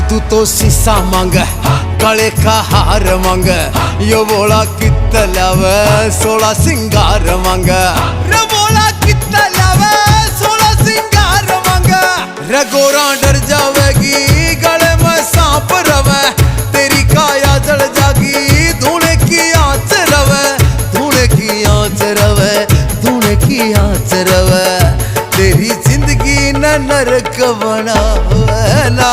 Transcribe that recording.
तू तो शीशा मांग काले का हार मांग यो बोला कितना लावे 16 सिंगार मांग रे बोला कितना लावे 16 सिंगार मांग रे गोरा डर जावेगी गले में सांप रवे तेरी काया जल जागी धूने की आंच रवे धूने की आंच रवे धूने की आंच रवे तेरी जिंदगी न नरक बनावे ना